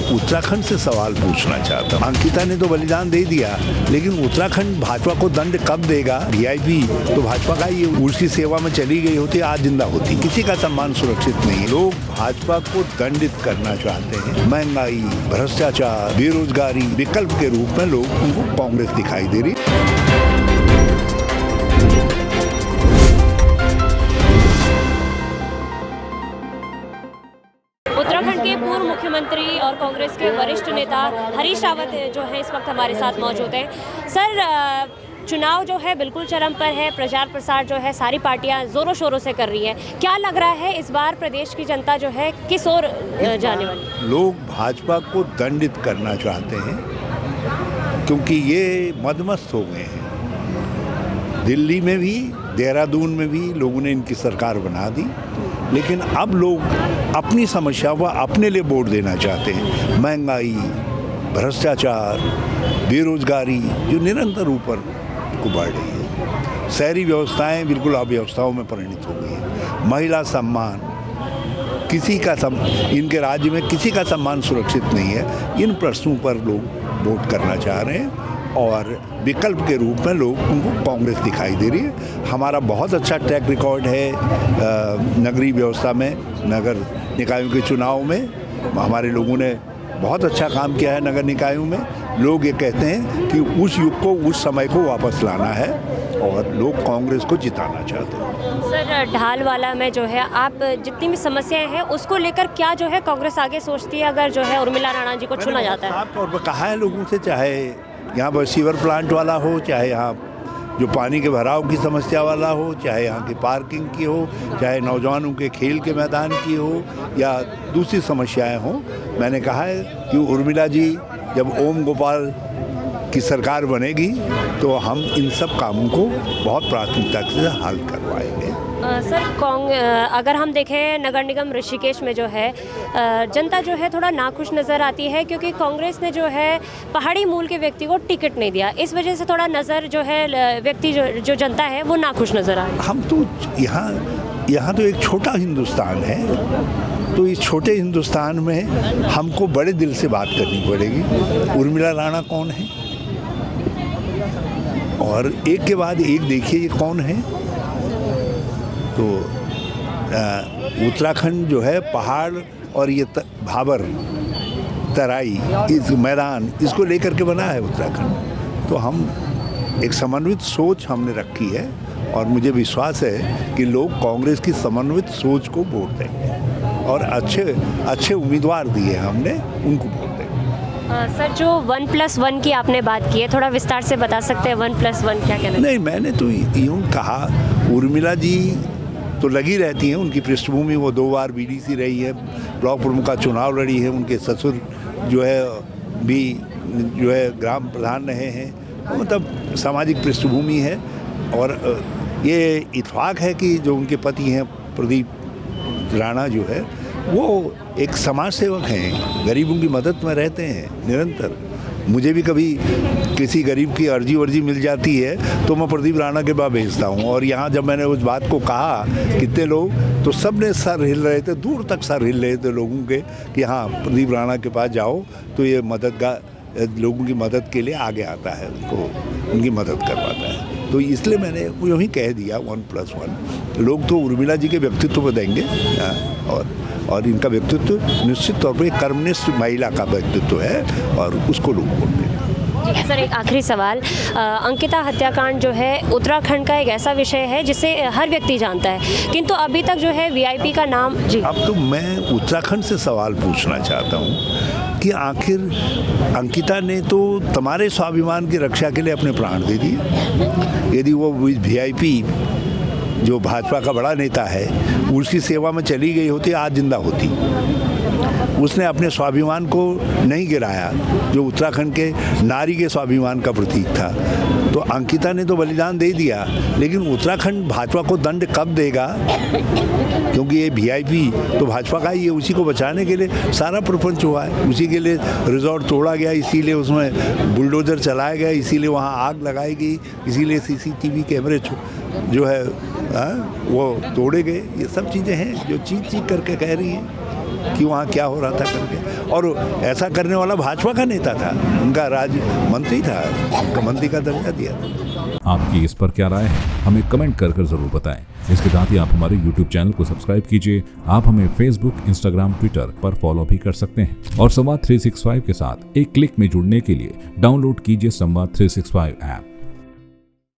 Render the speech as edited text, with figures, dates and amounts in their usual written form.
उत्तराखंड से सवाल पूछना चाहता हूँ। अंकिता ने तो बलिदान दे दिया, लेकिन उत्तराखंड भाजपा को दंड कब देगा? वीआईपी तो भाजपा का ही, उसकी सेवा में चली गई होती, आज जिंदा होती। किसी का सम्मान सुरक्षित नहीं। लोग भाजपा को दंडित करना चाहते हैं। महंगाई, भ्रष्टाचार, बेरोजगारी विकल्प के रूप में लोग उनको कांग्रेस दिखाई दे रही। उत्तराखंड के पूर्व मुख्यमंत्री और कांग्रेस के वरिष्ठ नेता हरीश रावत जो है इस वक्त हमारे साथ मौजूद हैं। सर, चुनाव जो है बिल्कुल चरम पर है, प्रचार प्रसार जो है सारी पार्टियां जोरों शोरों से कर रही हैं। क्या लग रहा है इस बार प्रदेश की जनता जो है किस ओर जाने वाली? लोग भाजपा को दंडित करना चाहते हैं क्योंकि ये मदमस्त हो गए हैं। दिल्ली में भी, देहरादून में भी लोगों ने इनकी सरकार बना दी, लेकिन अब लोग अपनी समस्या व अपने लिए वोट देना चाहते हैं। महंगाई, भ्रष्टाचार, बेरोजगारी जो निरंतर ऊपर को बढ़ रही है, शहरी व्यवस्थाएं बिल्कुल अव्यवस्थाओं में परिणित हो गई है। महिला सम्मान, इनके राज्य में किसी का सम्मान सुरक्षित नहीं है। इन प्रश्नों पर लोग वोट करना चाह रहे हैं और विकल्प के रूप में लोग उनको कांग्रेस दिखाई दे रही है। हमारा बहुत अच्छा ट्रैक रिकॉर्ड है नगरीय व्यवस्था में, नगर निकायों के चुनाव में हमारे लोगों ने बहुत अच्छा काम किया है। नगर निकायों में लोग ये कहते हैं कि उस युग को, उस समय को वापस लाना है और लोग कांग्रेस को जिताना चाहते हैं। सर, ढालवाला में जो है आप जितनी भी समस्याएं हैं उसको लेकर क्या जो है कांग्रेस आगे सोचती है अगर जो है उर्मिला राणा जी को चुना जाता है? साफ तौर पर कहा है लोगों से, चाहे यहाँ पर सीवर प्लांट वाला हो, चाहे यहाँ जो पानी के भराव की समस्या वाला हो, चाहे यहाँ की पार्किंग की हो, चाहे नौजवानों के खेल के मैदान की हो या दूसरी समस्याएं हो, मैंने कहा है कि उर्मिला जी जब ओम गोपाल की सरकार बनेगी तो हम इन सब कामों को बहुत प्राथमिकता से हल करवाएंगे। सर, अगर हम देखें नगर निगम ऋषिकेश में जो है जनता जो है थोड़ा नाखुश नज़र आती है क्योंकि कांग्रेस ने जो है पहाड़ी मूल के व्यक्ति को टिकट नहीं दिया। इस वजह से थोड़ा नज़र जो है व्यक्ति जो जनता है वो नाखुश नज़र आ रही है। हम तो यहाँ तो एक छोटा हिंदुस्तान है, तो इस छोटे हिंदुस्तान में हमको बड़े दिल से बात करनी पड़ेगी। उर्मिला राणा कौन है और एक के बाद एक देखिए ये कौन है। तो उत्तराखंड जो है पहाड़ और ये भाबर तराई, इस मैदान, इसको लेकर के बना है उत्तराखंड। तो हम एक समन्वित सोच हमने रखी है और मुझे विश्वास है कि लोग कांग्रेस की समन्वित सोच को वोट देंगे और अच्छे उम्मीदवार दिए हमने, उनको वोट देंगे। सर, जो 1+1 की आपने बात की है, थोड़ा विस्तार से बता सकते हैं 1+1 क्या कहना है? नहीं, मैंने तो यूँ कहा, उर्मिला जी तो लगी रहती हैं, उनकी पृष्ठभूमि वो 2 बार बीडीसी रही है, ब्लॉक प्रमुख का चुनाव लड़ी है, उनके ससुर जो है भी जो है ग्राम प्रधान रहे हैं, मतलब सामाजिक पृष्ठभूमि है। और ये इत्तेफाक है कि जो उनके पति हैं प्रदीप राणा जो है वो एक समाज सेवक हैं, गरीबों की मदद में रहते हैं निरंतर। मुझे भी कभी किसी गरीब की अर्जी वर्जी मिल जाती है तो मैं प्रदीप राणा के पास भेजता हूँ। और यहाँ जब मैंने उस बात को कहा कितने लोग, तो सब ने सर हिल रहे थे, दूर तक सर हिल रहे थे लोगों के कि हाँ प्रदीप राणा के पास जाओ तो ये लोगों की मदद के लिए आगे आता है, उनको उनकी मदद करवाता है। तो इसलिए मैंने यूँ ही कह दिया 1+1। लोग तो उर्मिला जी के व्यक्तित्व को देंगे और इनका व्यक्तित्व निश्चित तौर पर कर्मनिष्ठ महिला का व्यक्तित्व है और उसको लोग वोट देंगे। सर, एक आखिरी सवाल, अंकिता हत्याकांड जो है उत्तराखंड का एक ऐसा विषय है जिसे हर व्यक्ति जानता है, किंतु अभी तक जो है वीआईपी का नाम जी। अब तो मैं उत्तराखंड से सवाल पूछना चाहता हूँ कि आखिर अंकिता ने तो तुम्हारे स्वाभिमान की रक्षा के लिए अपने प्राण दे दिए। यदि वो वीआईपी जो भाजपा का बड़ा नेता है उसकी सेवा में चली गई होती, आज जिंदा होती। उसने अपने स्वाभिमान को नहीं गिराया जो उत्तराखंड के नारी के स्वाभिमान का प्रतीक था। तो अंकिता ने तो बलिदान दे दिया, लेकिन उत्तराखंड भाजपा को दंड कब देगा? क्योंकि ये वीआईपी तो भाजपा का ही है, उसी को बचाने के लिए सारा प्रपंच हुआ है, उसी के लिए रिजॉर्ट तोड़ा गया, इसीलिए उसमें बुलडोजर चलाया गया, इसीलिए वहाँ आग लगाई गई, इसीलिए सीसीटीवी कैमरे जो है वो तोड़े गए। ये सब चीज़ें हैं जो चीख करके कह रही हैं। कि वहाँ क्या हो रहा था करके। और ऐसा करने वाला भाजपा का नेता था, उनका राज्य मंत्री था, उनका मंत्री का दर्जा दिया था। आपकी इस पर क्या राय है, हमें कमेंट कर जरूर बताएं। इसके साथ ही आप हमारे YouTube चैनल को सब्सक्राइब कीजिए। आप हमें Facebook, Instagram, Twitter पर फॉलो भी कर सकते हैं और संवाद 365 के साथ एक क्लिक में जुड़ने के लिए डाउनलोड कीजिए संवाद 365 ऐप।